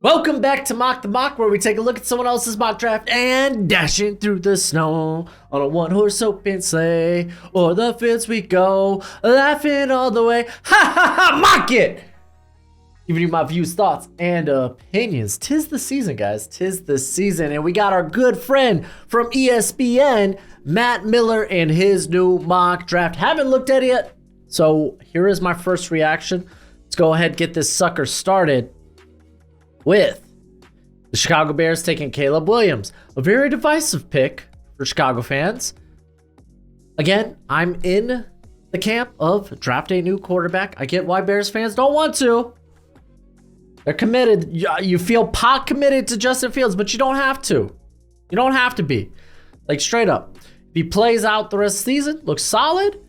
Welcome back to Mock the Mock, where we take a look at someone else's mock draft and dashing through the snow on a one-horse open sleigh. O'er the fields we go, laughing all the way. Ha ha ha! Mock it! Giving you my views, thoughts, and opinions. Tis the season, guys. Tis the season, and we got our good friend from ESPN, Matt Miller, and his new mock draft. Haven't looked at it yet, so here is my first reaction. Let's go ahead and get this sucker started with the Chicago Bears taking Caleb Williams. A very divisive pick for Chicago fans. Again, I'm in the camp of draft a new quarterback. I get why Bears fans don't want to. They're committed. You feel pot committed to Justin Fields, but you don't have to. You don't have to be. Like, straight up. If he plays out the rest of the season, looks solid,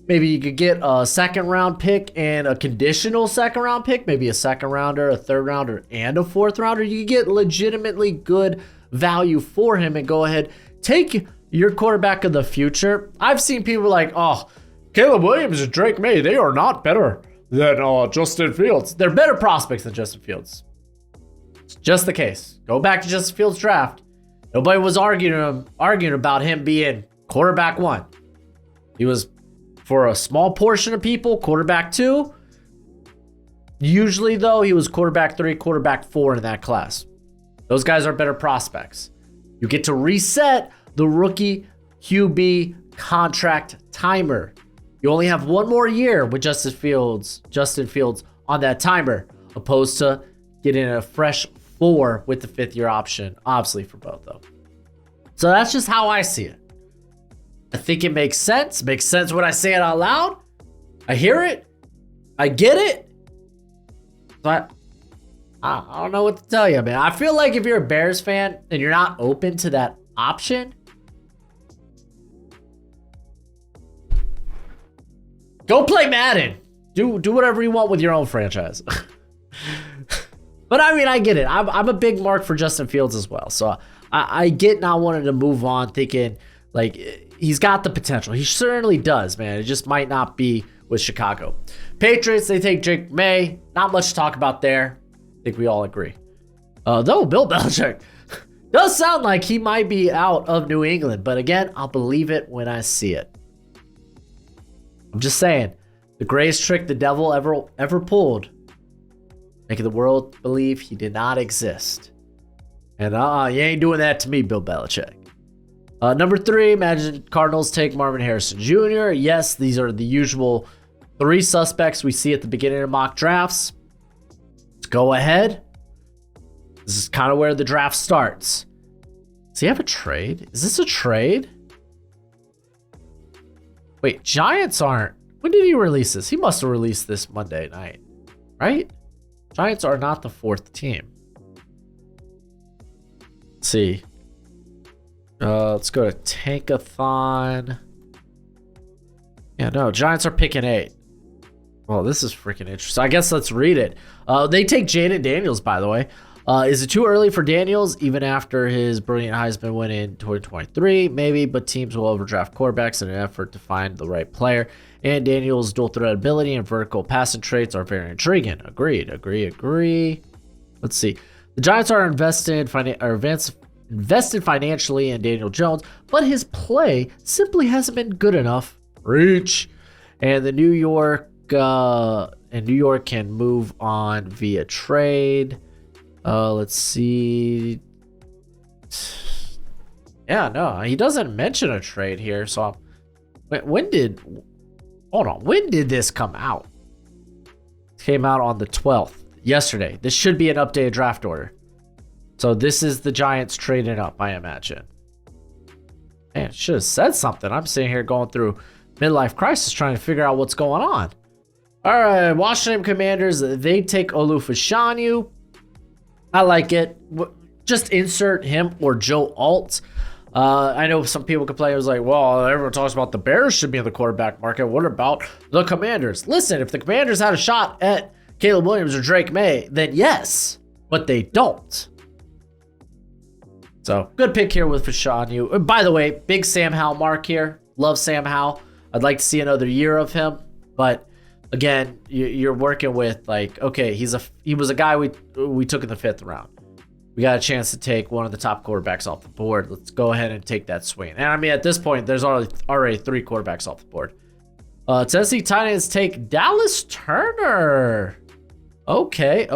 maybe you could get a second round pick and a conditional second round pick, maybe a second rounder, a third rounder, and a fourth rounder. You could get legitimately good value for him and go ahead, take your quarterback of the future. I've seen people like, oh, Caleb Williams and Drake May, they are not better than Justin Fields. They're better prospects than Justin Fields. It's just the case. Go back to Justin Fields' draft. Nobody was arguing about him being quarterback one. He was, for a small portion of people, quarterback two. Usually, though, he was quarterback three, quarterback four in that class. Those guys are better prospects. You get to reset the rookie QB contract timer. You only have one more year with Justin Fields on that timer, opposed to getting a fresh 4 with the 5th year option, obviously for both though. So that's just how I see it. I think it makes sense. Makes sense when I say it out loud. I hear it. I get it. But I don't know what to tell you, man. I feel like if you're a Bears fan and you're not open to that option, go play Madden. Do whatever you want with your own franchise. But I mean, I get it. I'm a big mark for Justin Fields as well. So I get not wanting to move on, thinking like he's got the potential. He certainly does, man. It just might not be with Chicago. Patriots, they take Drake May. Not much to talk about there. I think we all agree. Though Bill Belichick does sound like he might be out of New England. But again, I'll believe it when I see it. I'm just saying, the greatest trick the devil ever pulled, making the world believe he did not exist. And you ain't doing that to me, Bill Belichick. Number 3, imagine Cardinals take Marvin Harrison Jr. Yes, these are the usual 3 suspects we see at the beginning of mock drafts. Let's go ahead. This is kind of where the draft starts. Does he have a trade? Is this a trade? Wait, Giants aren't. When did he release this? He must have released this Monday night, right? Giants are not the 4th team. Let's see. Let's go to Tankathon. Yeah, no, Giants are picking 8. Well, this is freaking interesting. I guess let's read it. They take Jaden Daniels, by the way. Is it too early for Daniels, even after his brilliant Heisman win in 2023? Maybe, but teams will overdraft quarterbacks in an effort to find the right player. And Daniels' dual threat ability and vertical passing traits are very intriguing. Agreed. Let's see. The Giants are invested financially in Daniel Jones, but his play simply hasn't been good enough. Reach. And the New York can move on via trade. Let's see. Yeah, no, he doesn't mention a trade here. So when did this come out? It came out on the 12th, yesterday. This should be an updated draft order. So this is the Giants trading up, I imagine. Man, should have said something. I'm sitting here going through midlife crisis trying to figure out what's going on. All right, Washington Commanders, they take Olufashanu. I like it. Just insert him or Joe Alt. I know some people complain. It was like, well, everyone talks about the Bears should be in the quarterback market. What about the Commanders? Listen, if the Commanders had a shot at Caleb Williams or Drake May, then yes, but they don't. So good pick here with Fashanu. By the way, big Sam Howell mark here. Love Sam Howell. I'd like to see another year of him, but again, you're working with like, okay, he was a guy we took in the 5th round. We got a chance to take one of the top quarterbacks off the board. Let's go ahead and take that swing. And I mean, at this point, there's already 3 quarterbacks off the board. Tennessee Titans take Dallas Turner. Okay.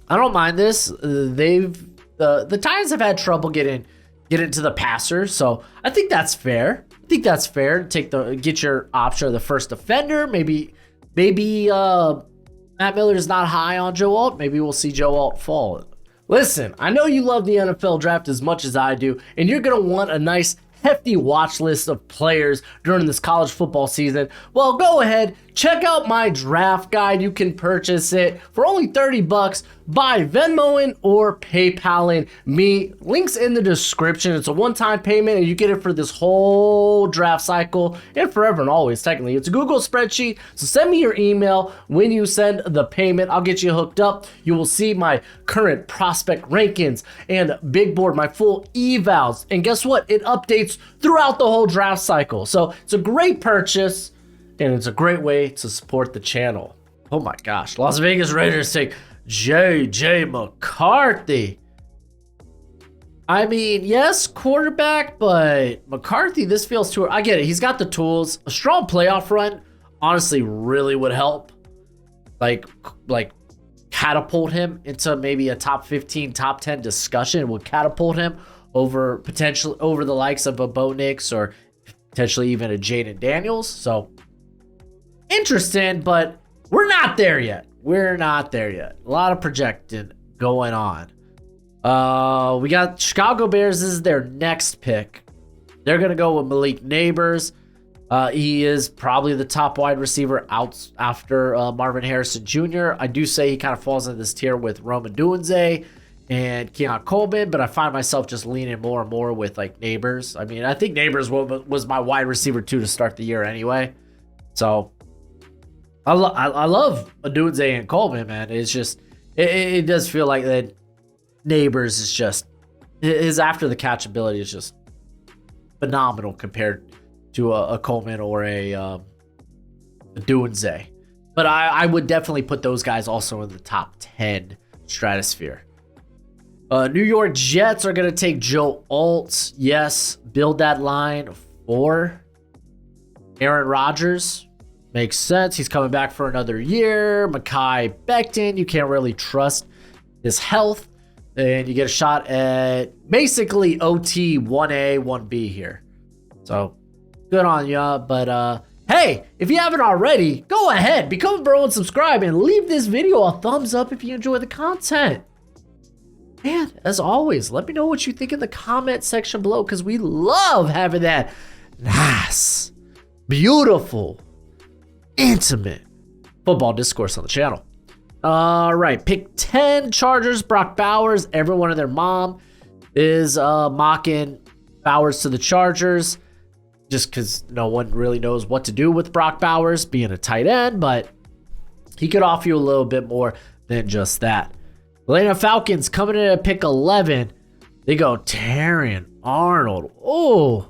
I don't mind this. The Titans have had trouble getting into the passer, so I think that's fair. Get your option of the first defender. Maybe Matt Miller is not high on Joe Alt. Maybe we'll see Joe Alt fall. Listen, I know you love the NFL draft as much as I do, and you're going to want a nice hefty watch list of players during this college football season. Well, go ahead, check out my draft guide. You can purchase it for only $30 by Venmoing or PayPaling me. Links in the description. It's a one-time payment and you get it for this whole draft cycle and forever and always. Technically, it's a Google spreadsheet. So send me your email when you send the payment. I'll get you hooked up. You will see my current prospect rankings and big board, my full evals. And guess what? It updates throughout the whole draft cycle. So it's a great purchase. And it's a great way to support the channel. Oh my gosh. Las Vegas Raiders take J.J. McCarthy. I mean, yes, quarterback, but McCarthy, this feels too... I get it. He's got the tools. A strong playoff run honestly really would help. Like catapult him into maybe a top 15, top 10 discussion. It would catapult him over the likes of a Bo Nix or potentially even a Jaden Daniels. So... interesting, but we're not there yet. A lot of projecting going on. We got Chicago Bears. This is their next pick. They're going to go with Malik Neighbors. He is probably the top wide receiver out after Marvin Harrison Jr. I do say he kind of falls into this tier with Roman Duanze and Keon Coleman, but I find myself just leaning more and more with like Neighbors. I mean, I think Neighbors was my wide receiver 2 to start the year anyway. So I love Odunze and Coleman, man. It's just, it does feel like that Neighbors is just, his after the catch ability is just phenomenal compared to a Coleman or a Odunze. But I would definitely put those guys also in the top 10 stratosphere. New York Jets are going to take Joe Alt. Yes, build that line for Aaron Rodgers. Makes sense. He's coming back for another year. Mekhi Becton, you can't really trust his health. And you get a shot at basically OT 1A, 1B here. So good on ya. But hey, if you haven't already, go ahead, become a bro and subscribe and leave this video a thumbs up if you enjoy the content. And as always, let me know what you think in the comment section below because we love having that nice, beautiful, intimate football discourse on the channel. All right, pick 10 Chargers, Brock Bowers. Everyone and their mom is mocking Bowers to the Chargers just because no one really knows what to do with Brock Bowers being a tight end, but he could offer you a little bit more than just that. Atlanta Falcons coming in at pick 11. They go Terrion Arnold. Oh,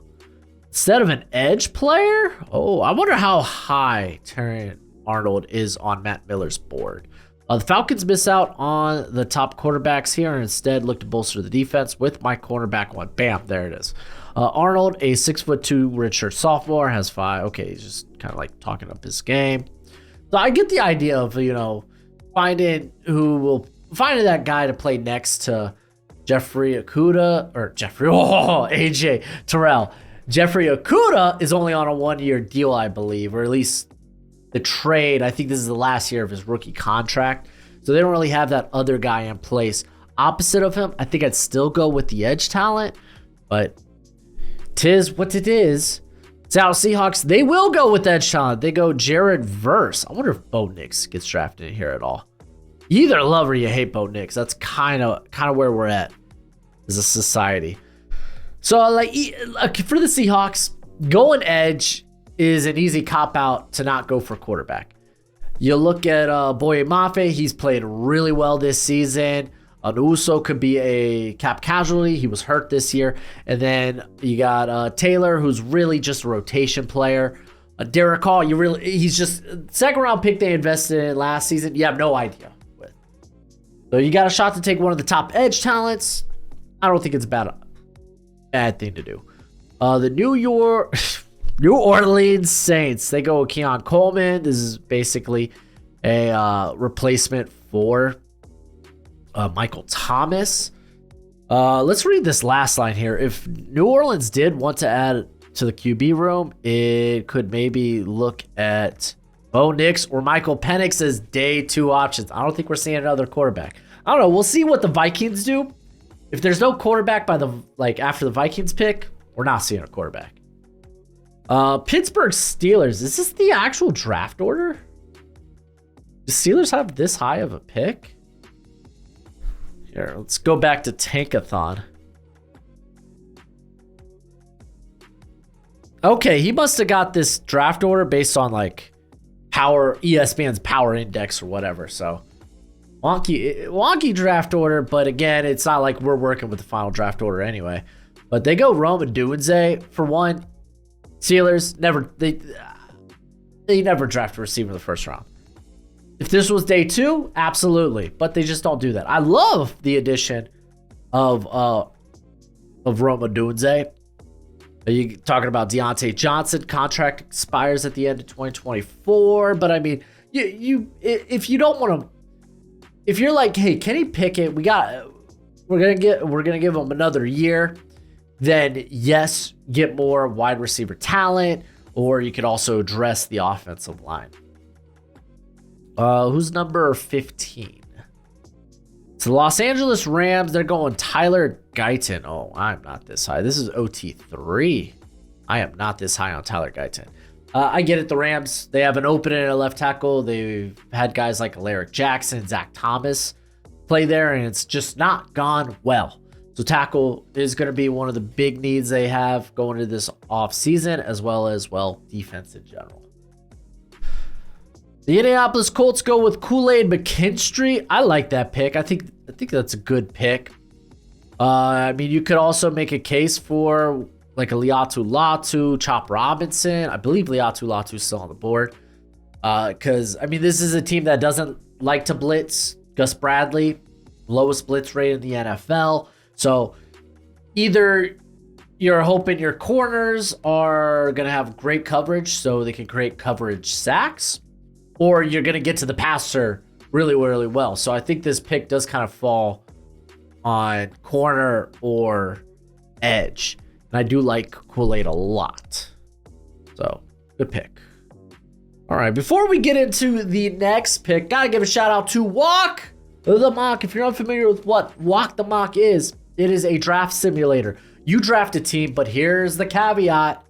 instead of an edge player? Oh, I wonder how high Terrion Arnold is on Matt Miller's board. The Falcons miss out on the top quarterbacks here and instead look to bolster the defense with my cornerback one. Bam, there it is. Arnold, a 6'2" redshirt sophomore, has 5. Okay, he's just kind of like talking up his game. So I get the idea of, finding that guy to play next to AJ Terrell. Jeffrey Okudah is only on a 1-year deal, I believe, or at least the trade. I think this is the last year of his rookie contract. So they don't really have that other guy in place. Opposite of him, I think I'd still go with the edge talent, but 'tis what it is. Seattle Seahawks, they will go with edge talent. They go Jared Verse. I wonder if Bo Nix gets drafted in here at all. You either love or you hate Bo Nix. That's kind of where we're at as a society. So for the Seahawks, going edge is an easy cop-out to not go for quarterback. You look at Boye Mafe, he's played really well this season. Uso could be a cap casualty. He was hurt this year. And then you got Taylor, who's really just a rotation player. Derek Hall, he's just second round pick they invested in last season. You have no idea with. So you got a shot to take one of the top edge talents. I don't think it's a bad thing to do. The New Orleans Saints, they go with Keon Coleman. This is basically a replacement for Michael Thomas. Let's read this last line here. If New Orleans did want to add to the QB room, it could maybe look at Bo Nix or Michael Penix as day 2 options. I don't think we're seeing another quarterback. I don't know. We'll see what the Vikings do. If there's no quarterback after the Vikings pick, we're not seeing a quarterback. Pittsburgh Steelers. Is this the actual draft order? Do Steelers have this high of a pick? Here, let's go back to Tankathon. Okay, he must have got this draft order based on ESPN's power index or whatever. So wonky draft order, but again, it's not like we're working with the final draft order anyway. But they go Rome and Dunze for one. Steelers they never draft a receiver in the first round. If this was day 2, absolutely, but they just don't do that. I love the addition of Rome and Dunze. Are you talking about Deontay Johnson? Contract expires at the end of 2024. But I mean, if you don't want to, if you're like, hey, Kenny Pickett, we're gonna give him another year, then yes, get more wide receiver talent, or you could also address the offensive line. Who's number 15? So the Los Angeles Rams, they're going Tyler Guyton. Oh, I'm not this high. This is OT3. I am not this high on Tyler Guyton. I get it. The Rams, they have an opening at left tackle. They've had guys like Alaric Jackson, Zach Thomas play there, and it's just not gone well. So tackle is going to be one of the big needs they have going into this offseason, as well as, defense in general. The Indianapolis Colts go with Kool-Aid McKinstry. I like that pick. I think that's a good pick. I mean, you could also make a case for like a Liatu Latu, Chop Robinson. I believe Liatu Latu is still on the board. Because, I mean, this is a team that doesn't like to blitz. Gus Bradley, lowest blitz rate in the NFL. So either you're hoping your corners are going to have great coverage so they can create coverage sacks, or you're going to get to the passer really, really well. So I think this pick does kind of fall on corner or edge. And I do like Kool-Aid a lot. So, good pick. All right, before we get into the next pick, got to give a shout out to Walk the Mock. If you're unfamiliar with what Walk the Mock is, it is a draft simulator. You draft a team, but here's the caveat.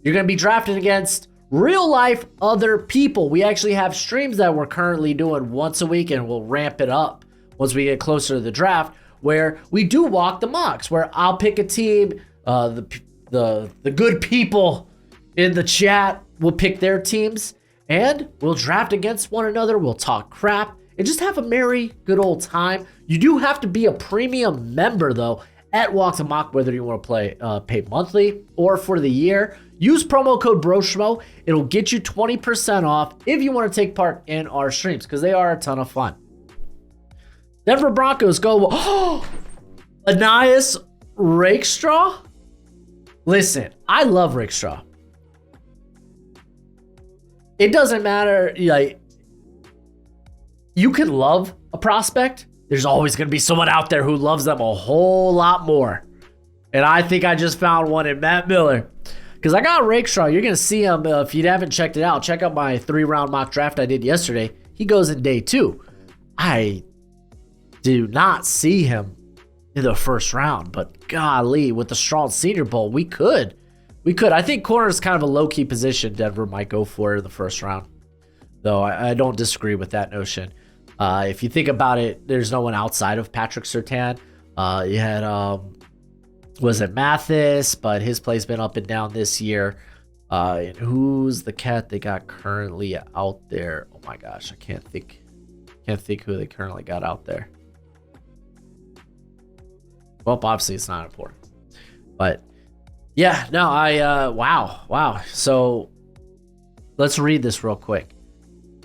You're going to be drafted against real life other people. We actually have streams that we're currently doing once a week, and we'll ramp it up once we get closer to the draft, where we do Walk the Mocks, where I'll pick a team. The good people in the chat will pick their teams, and we'll draft against one another. We'll talk crap and just have a merry good old time. You do have to be a premium member though at Walk the Mock, whether you want to pay monthly or for the year. Use promo code Broshmo. It'll get you 20% off if you want to take part in our streams, because they are a ton of fun. Denver Broncos go, Anais Rakestraw? Listen, I love Rakestraw. It doesn't matter. Like, you can love a prospect. There's always going to be someone out there who loves them a whole lot more. And I think I just found one in Matt Miller. Because I got Rakestraw. You're going to see him. If you haven't checked it out, check out my 3-round mock draft I did yesterday. He goes in day 2. I do not see him in the first round. But golly, with the strong Senior Bowl, we could. I think corner is kind of a low-key position Denver might go for in the first round. Though I don't disagree with that notion. If you think about it, there's no one outside of Patrick Surtain. You had... was it Mathis, but his play's been up and down this year. And who's the cat they got currently out there? Oh my gosh, I can't think who they currently got out there. Well, obviously it's not important. But yeah, no, wow. So let's read this real quick.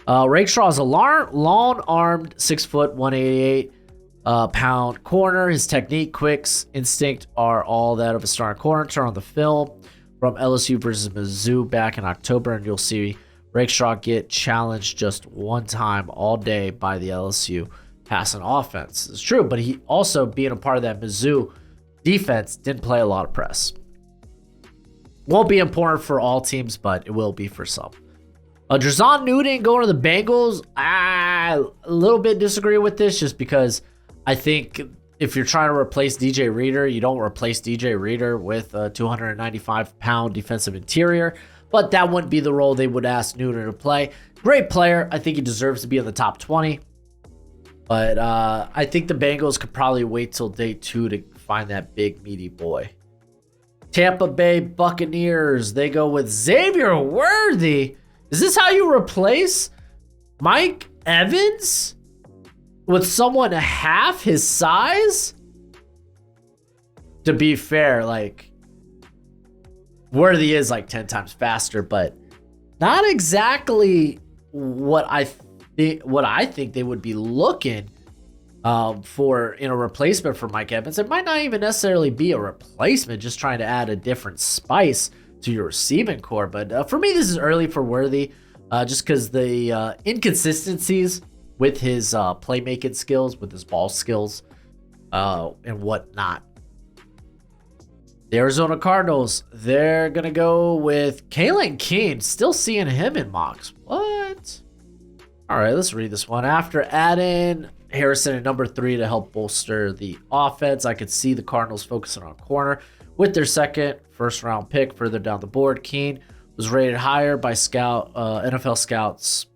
Rakestraw is a long-armed 6 foot 188 pound corner. His technique, quicks, instinct are all that of a starting corner. Turn on the film from LSU versus Mizzou back in October, and you'll see Rakestraw get challenged just one time all day by the LSU passing offense. It's true, but he also, being a part of that Mizzou defense, didn't play a lot of press. Won't be important for all teams, but it will be for some. Drazon Newton going to the Bengals. I a little bit disagree with this, just because I think if you're trying to replace DJ Reader, you don't replace DJ Reader with a 295-pound defensive interior. But that wouldn't be the role they would ask Newton to play. Great player. I think he deserves to be in the top 20. But I think the Bengals could probably wait till day 2 to find that big, meaty boy. Tampa Bay Buccaneers. They go with Xavier Worthy. Is this how you replace Mike Evans with someone half his size? To be fair, like, Worthy is like 10 times faster, but not exactly what I think they would be looking for in a replacement for Mike Evans. It might not even necessarily be a replacement, just trying to add a different spice to your receiving core. But for me, this is early for Worthy, just because the inconsistencies with his playmaking skills, with his ball skills, and whatnot. The Arizona Cardinals, they're going to go with Kalen Keene. Still seeing him in mocks. What? All right, let's read this one. After adding Harrison at number 3 to help bolster the offense, I could see the Cardinals focusing on corner with their second first-round pick further down the board. Keene was rated higher by NFL scouts.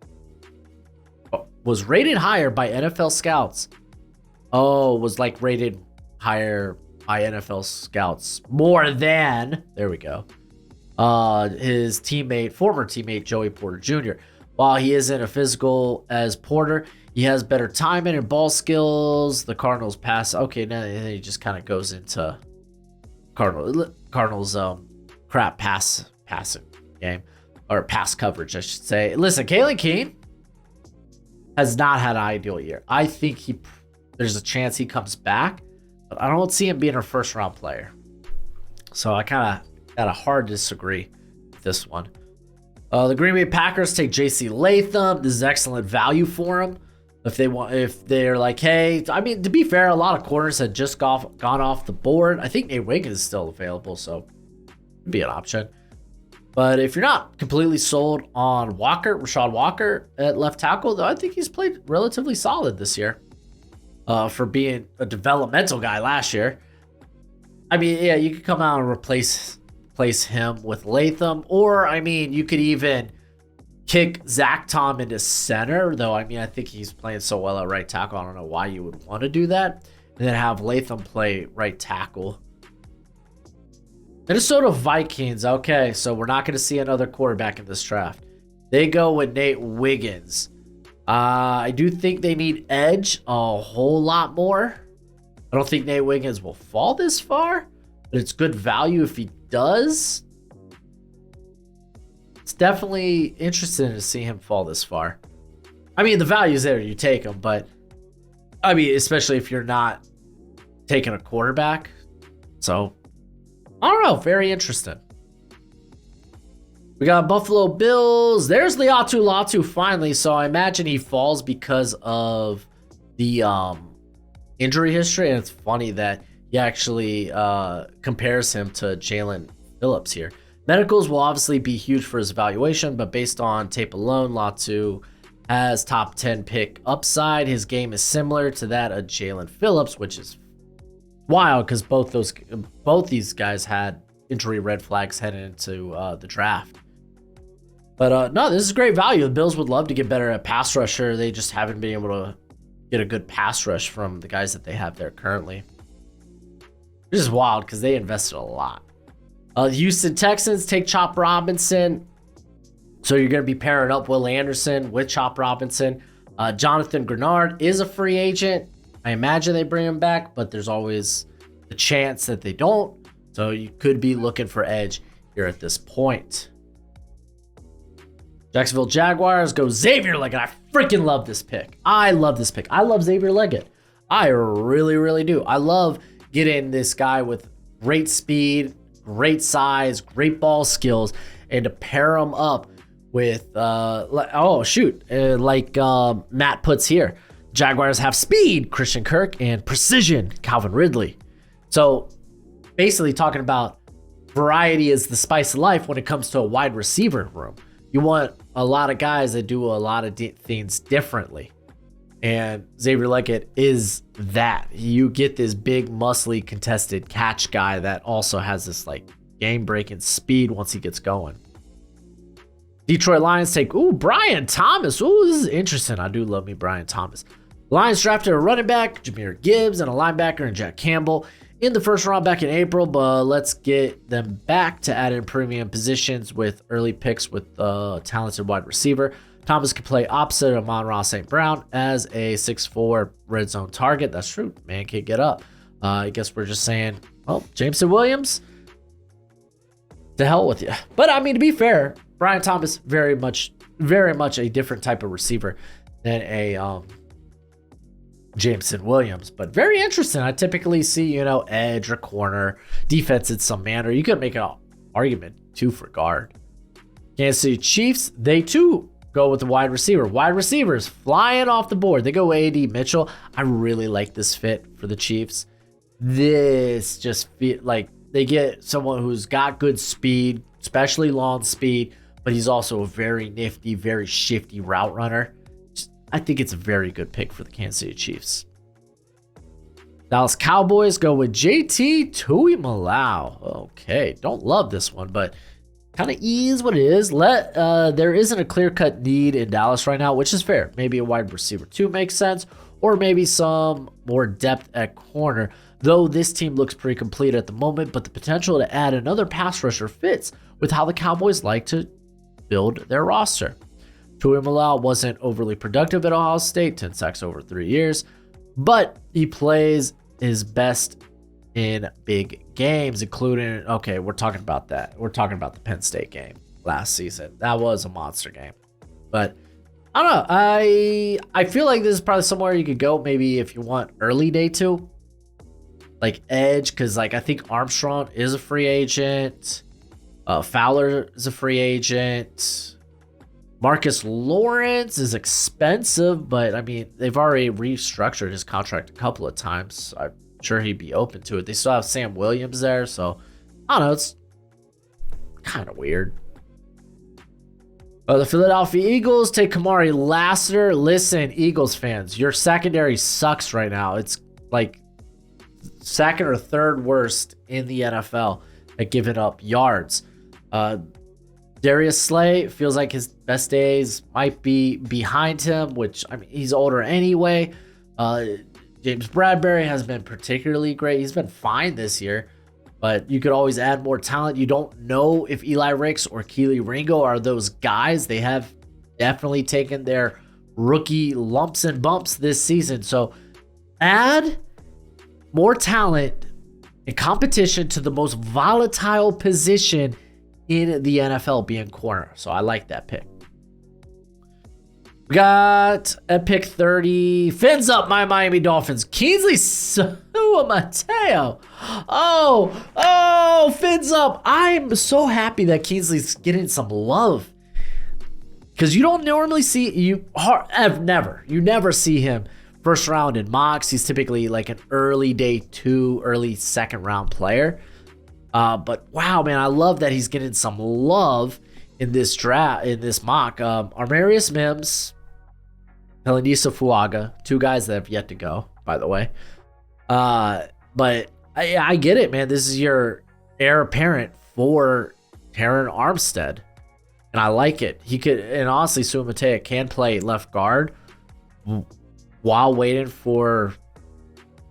Was rated higher by NFL scouts. Was like rated higher by NFL scouts more than, there we go, his former teammate Joey Porter Jr. While he isn't as physical as Porter, he has better timing and ball skills. The Cardinals pass. Okay, now he just kind of goes into Cardinals crap passing game, or pass coverage, I should say. Listen, Kalen Keene has not had an ideal year. I think there's a chance he comes back, but I don't see him being a first round player. So I kind of got a hard disagree with this one. The Green Bay Packers take J.C. Latham. This is excellent value for him. If they're like, hey, I mean, to be fair, a lot of corners had just gone off the board. I think Nate Wiggins is still available, so it'd be an option. But if you're not completely sold on Rashad Walker at left tackle, though, I think he's played relatively solid this year for being a developmental guy last year. I mean, yeah, you could come out and replace him with Latham, or I mean, you could even kick Zach Tom into center, though. I mean, I think he's playing so well at right tackle. I don't know why you would want to do that, and then have Latham play right tackle. Minnesota Vikings. Okay, so we're not going to see another quarterback in this draft. They go with Nate Wiggins. I do think they need edge a whole lot more. I don't think Nate Wiggins will fall this far, but it's good value if he does. It's definitely interesting to see him fall this far. I mean, the value's there, you take him, but I mean, especially if you're not taking a quarterback. So, I don't know. Very interesting. We got Buffalo Bills. There's Liatu Latu finally. So I imagine he falls because of the injury history. And it's funny that he actually compares him to Jalen Phillips here. Medicals will obviously be huge for his evaluation, but based on tape alone, Latu has top 10 pick upside. His game is similar to that of Jalen Phillips, which is wild because both these guys had injury red flags heading into the draft. But no, this is great value. The Bills would love to get better at pass rusher. They just haven't been able to get a good pass rush from the guys that they have there currently. This is wild because they invested a lot. The Houston Texans take Chop Robinson. So you're going to be pairing up Will Anderson with Chop Robinson. Jonathan Grenard is a free agent. I imagine they bring him back, but there's always the chance that they don't. So you could be looking for edge here at this point. Jacksonville Jaguars go Xavier Leggett. I freaking love this pick. I love this pick. I love Xavier Leggett. I really, really do. I love getting this guy with great speed, great size, great ball skills, and to pair him up with, like Matt puts here. Jaguars have speed, Christian Kirk, and precision, Calvin Ridley. So basically talking about variety is the spice of life when it comes to a wide receiver room. You want a lot of guys that do a lot of things differently. And Xavier Leggett is that. You get this big, muscly, contested catch guy that also has this like game-breaking speed once he gets going. Detroit Lions take, Brian Thomas. This is interesting. I do love me Brian Thomas. Lions drafted a running back, Jahmyr Gibbs, and a linebacker in Jack Campbell in the first round back in April, but let's get them back to add in premium positions with early picks with talented wide receiver. Thomas can play opposite of Amon-Ra St. Brown as a 6'4 red zone target. That's true. Man can't get up. I guess we're just saying, well, Jameson Williams, to hell with you. But I mean, to be fair, Brian Thomas, very much a different type of receiver than a Jameson Williams, but very interesting. I typically see, edge or corner, defense in some manner. You could make an argument too for guard. Kansas City Chiefs, they too go with the wide receiver. Wide receivers flying off the board. They go A.D. Mitchell. I really like this fit for the Chiefs. This just feel like they get someone who's got good speed, especially long speed, but he's also a very nifty, very shifty route runner. I think it's a very good pick for the Kansas City Chiefs. Dallas Cowboys go with JT Tuimoloau. Okay, don't love this one, but kind of is what it is. There isn't a clear-cut need in Dallas right now, which is fair. Maybe a wide receiver 2 makes sense, or maybe some more depth at corner, though this team looks pretty complete at the moment, but the potential to add another pass rusher fits with how the Cowboys like to build their roster. Tuimoloau wasn't overly productive at Ohio State, 10 sacks over 3 years, but he plays his best in big games, including, we're talking about that. We're talking about the Penn State game last season. That was a monster game. But I don't know. I feel like this is probably somewhere you could go maybe if you want early day 2. Like edge, because I think Armstrong is a free agent. Fowler is a free agent. Marcus Lawrence is expensive, but I mean, they've already restructured his contract a couple of times. I'm sure he'd be open to it. They still have Sam Williams there, so I don't know. It's kind of weird. The Philadelphia Eagles take Kamari Lassiter. Listen, Eagles fans, your secondary sucks right now. It's like second or third worst in the NFL at giving up yards. Darius Slay feels like his best days might be behind him, which, I mean, he's older anyway. James Bradbury has been particularly great. He's been fine this year, but you could always add more talent. You don't know if Eli Ricks or Keely Ringo are those guys. They have definitely taken their rookie lumps and bumps this season. So add more talent and competition to the most volatile position in the NFL, being corner. So I like that pick. We got at pick 30. Fins up my Miami Dolphins. Kingsley Suamataio. Oh, fins up. I'm so happy that Kingsley's getting some love. Because you don't normally see, you never see him first round in mocks. He's typically like an early day 2, early second round player. But wow, man, I love that he's getting some love in this draft, in this mock. Armarius Mims, Helenisa Fuaga, 2 guys that have yet to go, by the way. But I get it, man. This is your heir apparent for Terran Armstead, and I like it. He could, and honestly, Suamataia can play left guard while waiting for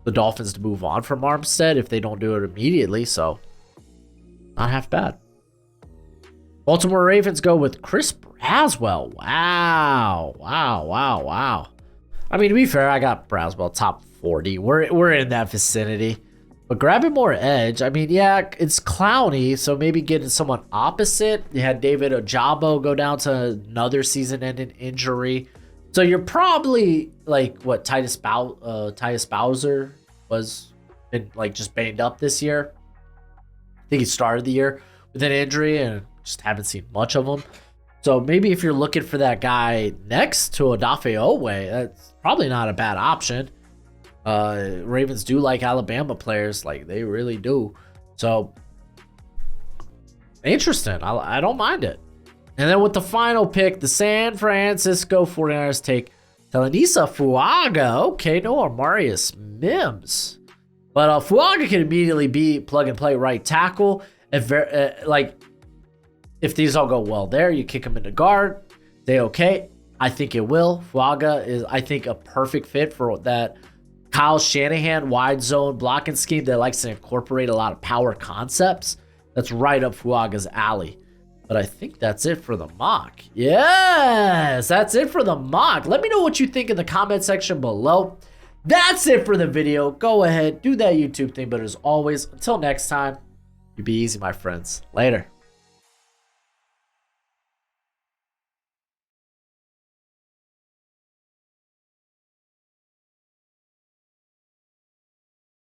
the Dolphins to move on from Armstead if they don't do it immediately. So not half bad. Baltimore Ravens go with Chris Braswell. Wow. I mean, to be fair, I got Braswell top 40. We're in that vicinity. But grabbing more edge, I mean, yeah, it's Clowney, so maybe getting someone opposite. You had David Ojabo go down to another season-ending injury. So you're probably like what Titus Bowser was been like just banged up this year. I think he started the year with an injury and just haven't seen much of him. So maybe if you're looking for that guy next to Odafe Owe, that's probably not a bad option. Ravens do like Alabama players, like they really do. So interesting. I don't mind it. And then with the final pick, the San Francisco 49ers take Telenisa Fuaga. Okay, no Amarius Mims. But Fuaga can immediately be plug and play right tackle. If these all go well there, you kick him into guard. They okay. I think it will. Fuaga is, I think, a perfect fit for that Kyle Shanahan wide zone blocking scheme that likes to incorporate a lot of power concepts. That's right up Fuaga's alley. But I think that's it for the mock. Yes, that's it for the mock. Let me know what you think in the comment section below. That's it for the video. Go ahead, do that YouTube thing. But as always, until next time, you be easy, my friends. Later.